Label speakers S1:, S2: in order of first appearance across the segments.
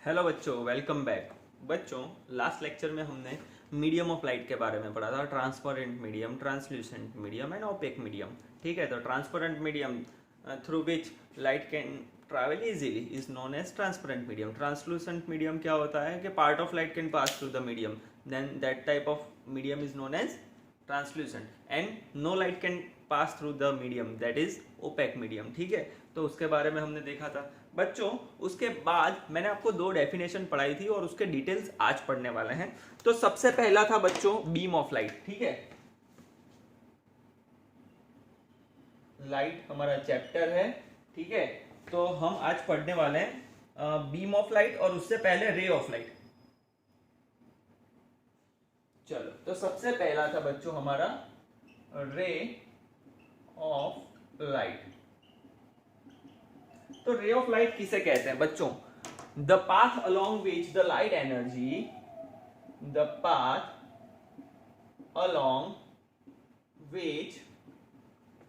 S1: Hello बच्चों, welcome back. बच्चों, last lecture में हमने मीडियम ऑफ लाइट के बारे में पढ़ा था। Transparent medium, translucent medium and opaque medium. ठीक है, तो transparent medium through which light can travel easily is known as transparent medium. Translucent medium क्या होता है कि part of light can pass through the medium, then that type of medium is known as translucent and no light can pass through the medium, that is opaque medium. ठीक है, तो उसके बारे में हमने देखा था। बच्चों, उसके बाद मैंने आपको दो डेफिनेशन पढ़ाई थी और उसके डिटेल्स आज पढ़ने वाले हैं। तो सबसे पहला था बच्चों बीम ऑफ लाइट। ठीक है, लाइट हमारा चैप्टर है। ठीक है, तो हम आज पढ़ने वाले हैं बीम ऑफ लाइट और उससे पहले रे ऑफ लाइट। चलो, तो सबसे पहला था बच्चों हमारा रे ऑफ लाइट। तो रे ऑफ लाइट किसे कहते हैं बच्चों? The path along which the light energy, the path along which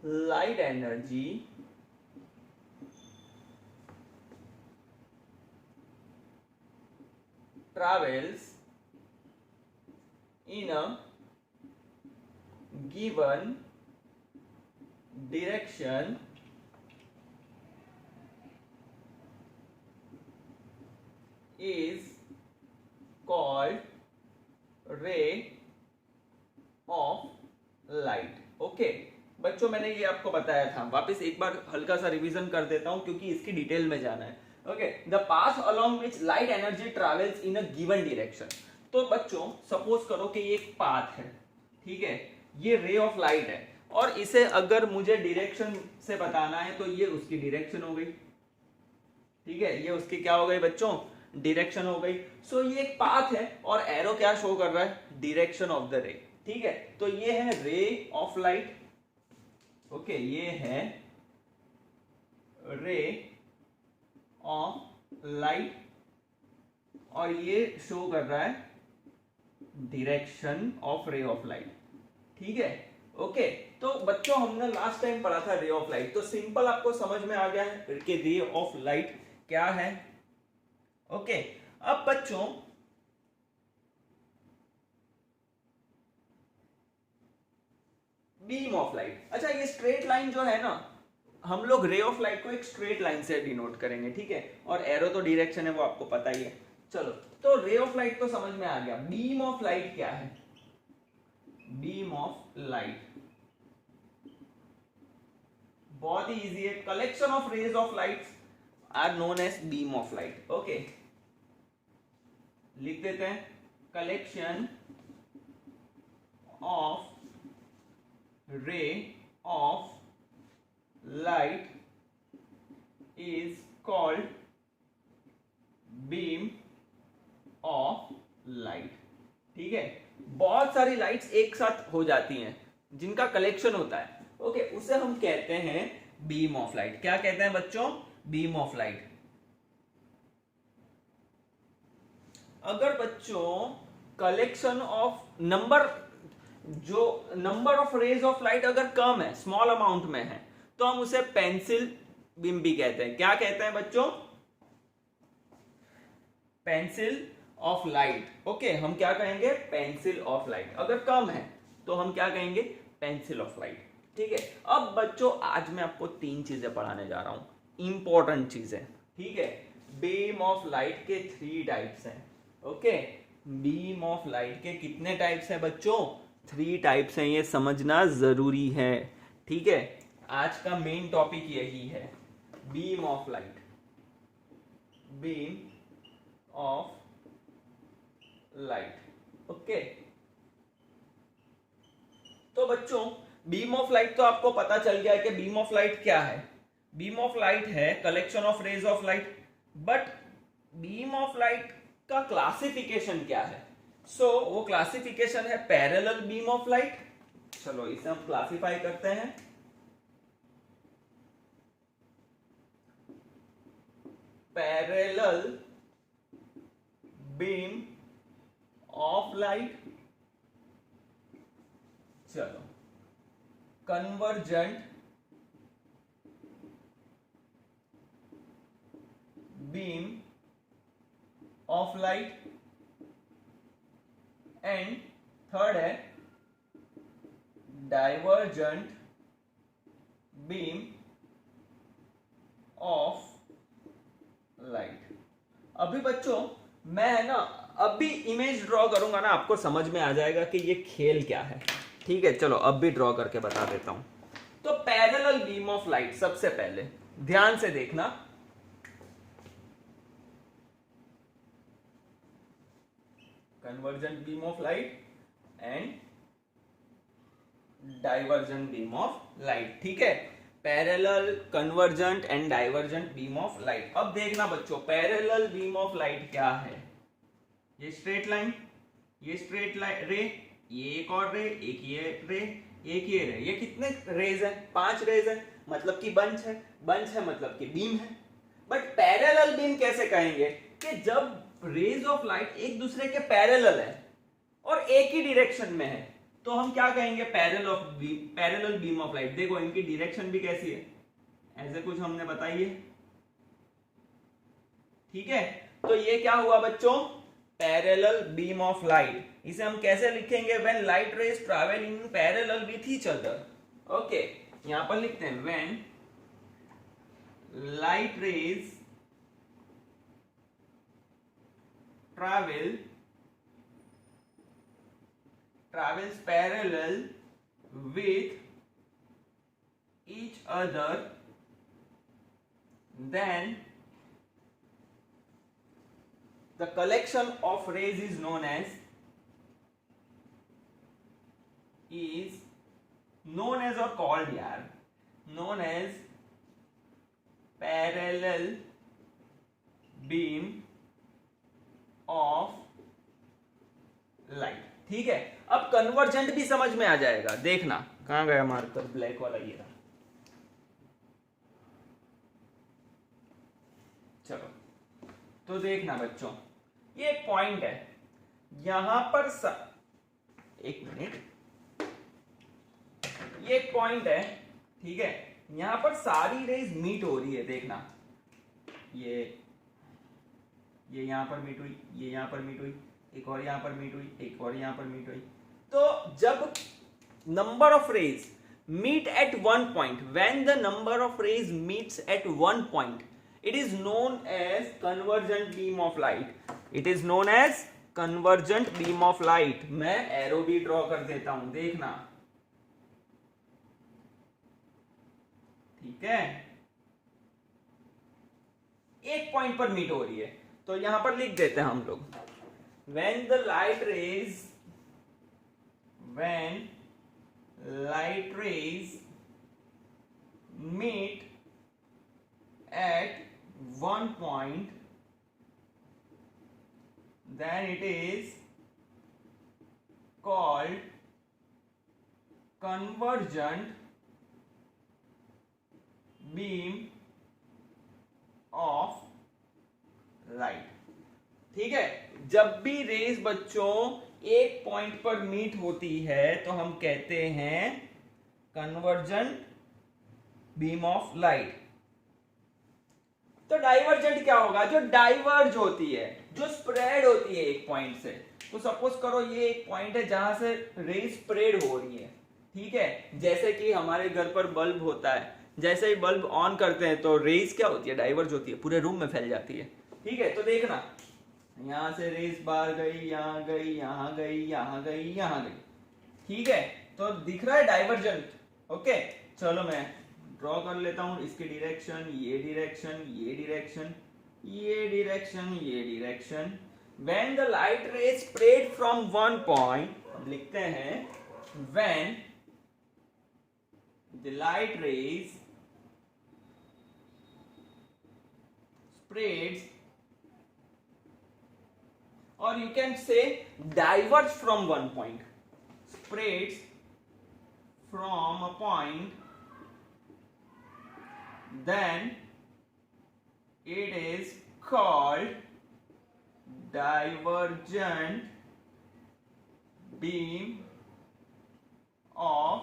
S1: light energy travels in a given direction is called ray of light. Okay बच्चों, मैंने ये आपको बताया था, वापस एक बार हल्का सा रिवीजन कर देता हूं क्योंकि इसकी डिटेल में जाना है। Okay, the path along which light energy travels in a given direction. तो बच्चों, सपोज करो कि ये एक पाथ है। ठीक है, ये रे ऑफ लाइट है और इसे अगर मुझे डायरेक्शन से बताना है तो ये उसकी डायरेक्शन हो गई। ठीक है, ये उसकी क्या हो गई बच्चों? डायरेक्शन हो गई। सो ये एक पाथ है और एरो क्या शो कर रहा है? डायरेक्शन ऑफ द रे। ठीक है, तो ये है रे ऑफ लाइट। ओके, ये है रे ऑफ लाइट और ये शो कर रहा है direction of ray of light. ठीक है, ओके। तो बच्चों, हमने लास्ट टाइम पढ़ा था रे ऑफ लाइट, तो सिंपल आपको समझ में आ गया है कि रे ऑफ लाइट क्या है। ओके, अब बच्चों बीम ऑफ लाइट। अच्छा, ये स्ट्रेट लाइन जो है ना, हम लोग रे ऑफ लाइट को एक स्ट्रेट लाइन से डिनोट करेंगे। ठीक है, और एरो तो डायरेक्शन है, वो आपको पता ही है। चलो, तो रे ऑफ लाइट तो समझ में आ गया। बीम ऑफ लाइट क्या है? बीम ऑफ लाइट बहुत ही इजी है। Collection of rays of light are known as beam of light. Okay, लिख देते हैं, collection of ray of light is called beam of light. ठीक है, बहुत सारी लाइट्स एक साथ हो जाती हैं जिनका कलेक्शन होता है। ओके, उसे हम कहते हैं बीम ऑफ लाइट। क्या कहते हैं बच्चों? Beam of light. अगर बच्चों कलेक्शन ऑफ नंबर, जो number of rays of light अगर कम है, स्मॉल अमाउंट में है, तो हम उसे पेंसिल बीम भी कहते हैं। क्या कहते हैं बच्चों? Pencil of light. ओके, हम क्या कहेंगे? Pencil of light. अगर कम है तो हम क्या कहेंगे? Pencil of light. ठीक है, अब बच्चों आज मैं आपको तीन चीजें पढ़ाने जा रहा हूं, इंपॉर्टेंट चीजें। ठीक है, बीम ऑफ लाइट के 3 टाइप्स हैं। ओके, बीम ऑफ लाइट के कितने टाइप्स हैं बच्चों? 3 टाइप्स हैं, ये समझना जरूरी है। ठीक है, आज का मेन टॉपिक यही है, beam of light. Beam of light. Okay, तो बच्चों बीम ऑफ लाइट तो आपको पता चल गया है कि बीम ऑफ लाइट क्या है। बीम ऑफ लाइट है collection of rays of light. But beam of light का क्लासिफिकेशन क्या है? वो क्लासिफिकेशन है पैरेलल बीम ऑफ लाइट। चलो, इसे हम क्लासिफाई करते हैं। Parallel beam of light. चलो, convergent beam of light, and third है डाइवर्जेंट बीम ऑफ लाइट। अभी बच्चों मैं है ना अभी इमेज ड्रॉ करूंगा ना, आपको समझ में आ जाएगा कि ये खेल क्या है। ठीक है, चलो अब भी ड्रॉ करके बता देता हूं। तो पैरेलल बीम ऑफ लाइट, सबसे पहले ध्यान से देखना, convergent beam of light and divergent beam of light. ठीक है, parallel, convergent and divergent beam of light. अब देखना बच्चों, पैरेलल बीम ऑफ लाइट क्या है? ये स्ट्रेट लाइन, ये स्ट्रेट लाइन रे, ये एक और रे, एक ये रे, एक ये रे। ये कितने रेज है? 5 रेज है, मतलब कि बंच है। बंच है मतलब कि बीम है। बट पैरेलल बीम कैसे कहेंगे? कि जब रेज ऑफ लाइट एक दूसरे के पैरेलल है और एक ही डायरेक्शन में है, तो हम क्या कहेंगे? Parallel beam of light. देखो इनकी डायरेक्शन भी कैसी है, ऐसे कुछ हमने बताई है। ठीक है, तो ये क्या हुआ बच्चों? Parallel beam of light. इसे हम कैसे लिखेंगे? When light rays travel in parallel with each other. Okay, यहां पर लिखते हैं when light raise travels parallel with each other, then the collection of rays is known as or called यार, known as parallel beam of light। ठीक है, अब convergent भी समझ में आ जाएगा। देखना कहां गया मार्कर, ब्लैक वाला ये रहा। चलो तो देखना बच्चों, ये एक पॉइंट है यहां पर एक मिनट, ये एक पॉइंट है। ठीक है, यहां पर सारी रेज मीट हो रही है। देखना ये यहां पर मीट हुई, ये यहां पर मीट हुई, एक और यहां पर मीट हुई, एक और यहां पर मीट हुई। तो जब number of rays meet at one point, when the number of rays meets at one point, it is known as convergent beam of light. It is known as convergent beam of light. मैं arrow भी draw कर देता हूं, देखना। ठीक है, एक point पर मीट हो रही है, तो यहां पर लिख देते हैं हम लोग, when light rays meet at one point, then it is called convergent beam of light। ठीक है, जब भी रेज बच्चों एक पॉइंट पर मीट होती है तो हम कहते हैं कन्वर्जेंट बीम ऑफ लाइट। तो डाइवर्जेंट क्या होगा? जो डाइवर्ज होती है, जो स्प्रेड होती है एक पॉइंट से। तो सपोज करो ये एक पॉइंट है जहां से रेज स्प्रेड हो रही है। ठीक है, जैसे कि हमारे घर पर बल्ब होता है, जैसे ही बल्ब ऑन करते हैं तो रेज क्या होती है? डाइवर्ज होती है, पूरे रूम में फैल जाती है। ठीक है, तो देखना यहां से रेस बाहर गई, यहां गई, यहां गई, यहां गई, यहां गई। ठीक है, तो दिख रहा है डाइवर्जेंट। ओके, चलो मैं ड्रॉ कर लेता हूं इसकी डायरेक्शन, ये डायरेक्शन, ये डायरेक्शन, ये डायरेक्शन, ये direction. When the light rays spread from one point, लिखते हैं when the light raise spreads, or you can say diverge from one point, spreads from a point, then it is called divergent beam of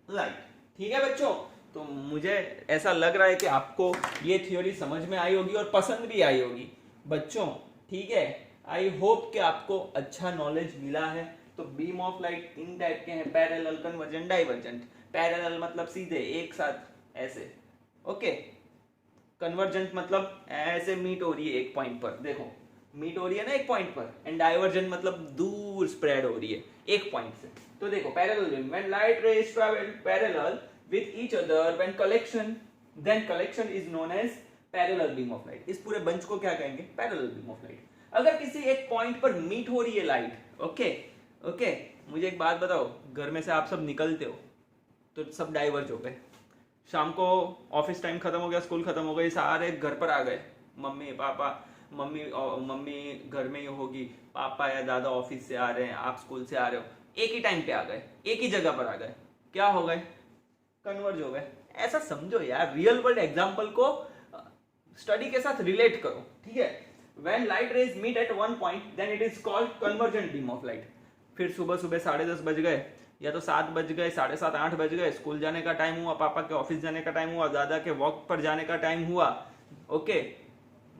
S1: light। ठीक है बच्चों, तो मुझे ऐसा लग रहा है कि आपको ये थ्योरी समझ में आई होगी और पसंद भी आई होगी। बच्चों ठीक है, आई होप कि आपको अच्छा नॉलेज मिला है। तो बीम ऑफ लाइट तीन टाइप के हैं, पैरेलल, कन्वर्जेंट, डाइवर्जेंट। पैरेलल मतलब सीधे एक साथ ऐसे, ओके। कन्वर्जेंट मतलब ऐसे मीट हो रही है एक पॉइंट पर, देखो मीट हो रही है ना एक पॉइंट पर। एंड डाइवर्जेंट मतलब दूर स्प्रेड हो रही है एक पॉइंट से। तो देखो parallel beam, when light rays travel parallel with each other, when collection, then collection is known as parallel beam of light. इस पूरे बंच को क्या कहेंगे? Parallel beam of light. अगर किसी एक पॉइंट पर मीट हो रही है लाइट, ओके ओके, मुझे एक बात बताओ, घर में से आप सब निकलते हो तो सब डाइवर्ज हो गए, शाम को ऑफिस टाइम खत्म हो गया, स्कूल खत्म हो गई, सारे घर पर आ गए, मम्मी पापा, मम्मी घर में ही होगी, पापा या दादा ऑफिस से आ रहे हैं, आप स्कूल से आ रहे हो, एक ही टाइम पे आ गए, एक ही जगह पर आ गए, क्या हो गए? कन्वर्ज हो गए। ऐसा समझो यार, रियल वर्ल्ड एग्जांपल को स्टडी के साथ रिलेट करो, ठीक है। When light rays meet at one point then it is called convergent beam of light. फिर सुबह सुबह 10:30 बज गए, या तो 7 बज गए, 7:30 8 बज गए, स्कूल जाने का टाइम हुआ, पापा के ऑफिस जाने का टाइम हुआ, दादा के वॉक पर जाने का टाइम हुआ, ओके,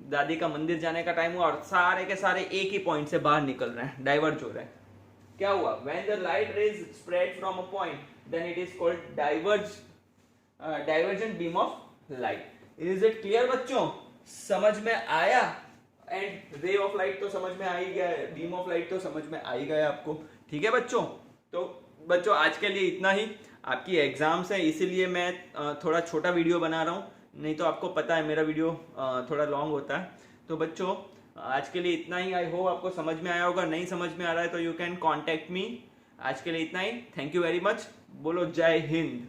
S1: दादी का मंदिर जाने का टाइम हुआ, और सारे के सारे एक ही पॉइंट से बाहर निकल रहे हैं, डाइवर्ज हो रहे हैं। क्या हुआ? When the light rays spread from a point then it is called divergent beam of light. Is it clear बच्चों? समझ में आया? एंड रे ऑफ लाइट तो समझ में आ ही गया है, बीम ऑफ लाइट तो समझ में आ ही गया आपको, ठीक है बच्चों? तो बच्चों आज के लिए इतना ही। आपकी एग्जाम्स है इसीलिए मैं थोड़ा छोटा वीडियो बना रहा हूँ, नहीं तो आपको पता है मेरा वीडियो थोड़ा लॉन्ग होता है। तो बच्चों आज के लिए इतना ही। आई होप आपको समझ में आया होगा। नहीं समझ में आ रहा है तो यू कैन कॉन्टेक्ट मी। आज के लिए इतना ही। Thank you very much. बोलो जय हिंद।